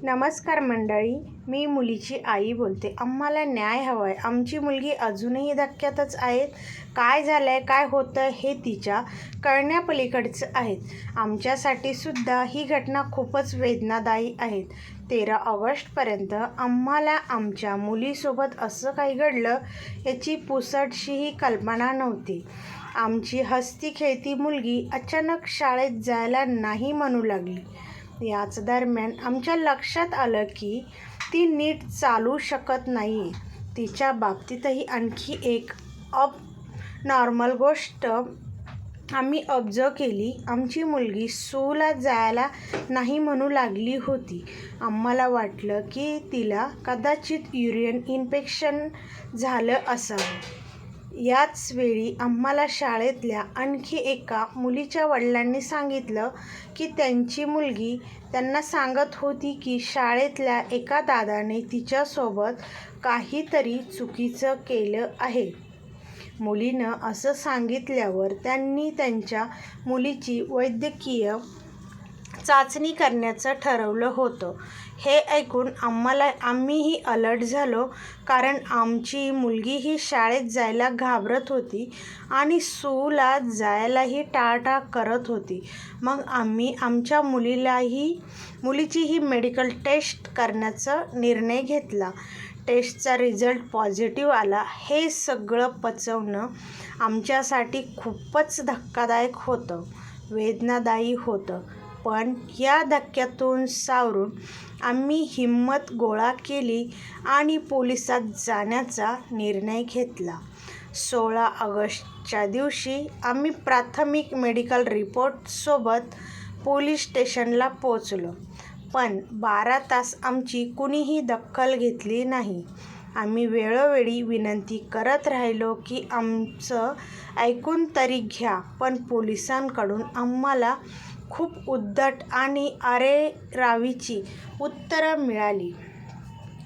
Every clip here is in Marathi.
नमस्कार मंडळी, मी मुलीची आई बोलते. आम्हाला न्याय हवा आहे. आमची मुलगी अजूनही धक्क्यातच आहे. काय झालं आहे, काय होतं आहे हे तिच्या कळण्यापलीकडचं आहे. आमच्यासाठी सुद्धा ही घटना खूपच वेदनादायी आहे. 13 ऑगस्टपर्यंत आम्हाला आमच्या मुलीसोबत असं काही घडलं याची पुसटशीही कल्पना नव्हती. आमची हसती खेळती मुलगी अचानक शाळेत जायला नाही म्हणू लागली. याच दरम्यान आमच्या लक्षात आलं की ती नीट चालू शकत नाही. तिच्या बाबतीतही आणखी एक नॉर्मल गोष्ट आम्ही ऑब्झर्व केली. आमची मुलगी सूला जायला नाही म्हणू लागली होती. आम्हाला वाटलं की तिला कदाचित युरिन इन्फेक्शन झालं असावं. याच वेळी आम्हाला शाळेतल्या आणखी एका मुलीच्या वडिलांनी सांगितलं की त्यांची मुलगी त्यांना सांगत होती की शाळेतल्या एका दादाने तिच्यासोबत काहीतरी चुकीचं केलं आहे. मुलीनं असं सांगितल्यावर त्यांनी त्यांच्या मुलीची वैद्यकीय चाचणी करण्याचं ठरवलं होतं. हे ऐकून आम्हीही अलर्ट झालो, कारण आमची मुलगीही शाळेत जायला घाबरत होती आणि सूला जायलाही टाळाटाळ करत होती. मग आम्ही आमच्या मुलीचीही मेडिकल टेस्ट करण्याचा निर्णय घेतला. टेस्टचा रिझल्ट पॉझिटिव्ह आला. हे सगळं पचवणं आमच्यासाठी खूपच धक्कादायक होतं, वेदनादायी होतं. पण या धक्क्यातून सावरून आम्ही हिंमत गोळा केली आणि पोलिसात जाण्याचा निर्णय घेतला. 16 ऑगस्टच्या दिवशी आम्ही प्राथमिक मेडिकल रिपोर्टसोबत पोलीस स्टेशनला पोचलो. पण 12 तास आमची कुणीही दखल घेतली नाही. आम्ही वेळोवेळी विनंती करत राहिलो की आमचं ऐकून तरी घ्या, पण पोलिसांकडून आम्हाला खूप उद्धट आणि अरेरावीची उत्तरं मिळाली.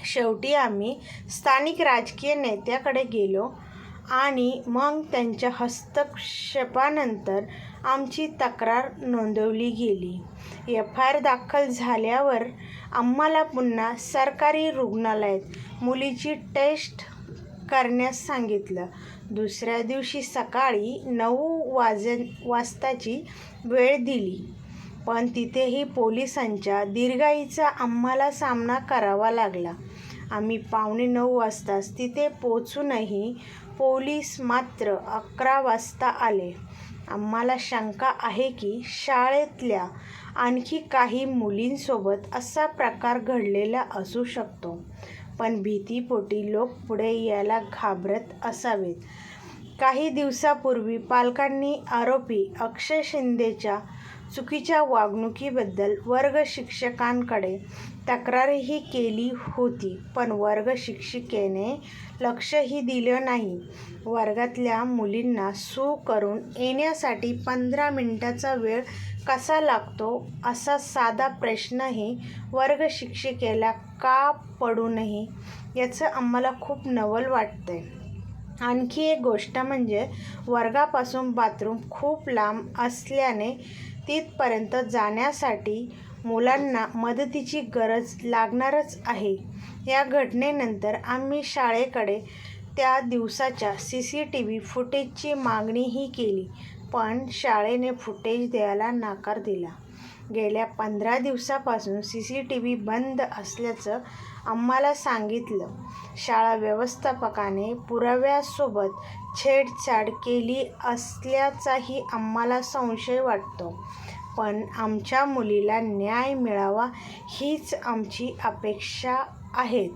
शेवटी आम्ही स्थानिक राजकीय नेत्याकडे गेलो आणि मग त्यांच्या हस्तक्षेपानंतर आमची तक्रार नोंदवली गेली. FIR दाखल झाल्यावर आम्हाला पुन्हा सरकारी रुग्णालयात मुलीची टेस्ट करण्यास सांगितलं. दुसऱ्या दिवशी सकाळी 9 वाजताची वेळ दिली. पण तिथेही पोलिसांच्या दिरंगाईचा आम्हाला सामना करावा लागला. आम्ही 8:45 वाजताच तिथे पोचूनही पोलीस मात्र 11 वाजता आले. आम्हाला शंका आहे की शाळेतल्या आणखी काही मुलींसोबत असा प्रकार घडलेला असू शकतो. पण भीतीपोटी लोक पुढे यायला घाबरत असावेत. काही दिवसांपूर्वी पालकांनी आरोपी अक्षय शिंदेच्या चुकीच्या वागणुकीबद्दल वर्ग शिक्षकांकडे तक्रारही केली होती, पण वर्ग शिक्षिकेने लक्षही दिलं नाही. वर्गातल्या मुलींना सू करून येण्यासाठी 15 मिनिटांचा वेळ कसा लागतो, असा साधा प्रश्नही वर्ग शिक्षिकेला का पडू नये, याचं आम्हाला खूप नवल वाटतंय. आणखी एक गोष्ट म्हणजे वर्गापासून बाथरूम खूप लांब असल्याने तिथपर्यंत जाण्यासाठी मुलांना मदतीची गरज लागणारच आहे. या घटनेनंतर आम्ही शाळेकडे त्या दिवसाच्या CCTV फुटेजची मागणीही केली, पण शाळेने फुटेज द्यायला नकार दिला. गेल्या 15 दिवसांपासून CCTV बंद असल्याचं आम्हाला सांगितलं. शाळा व्यवस्थापकाने पुराव्यासोबत छेडछाड केली असल्याचाही आम्हाला संशय वाटतो. पण आमच्या मुलीला न्याय मिळावा हीच आमची अपेक्षा आहे.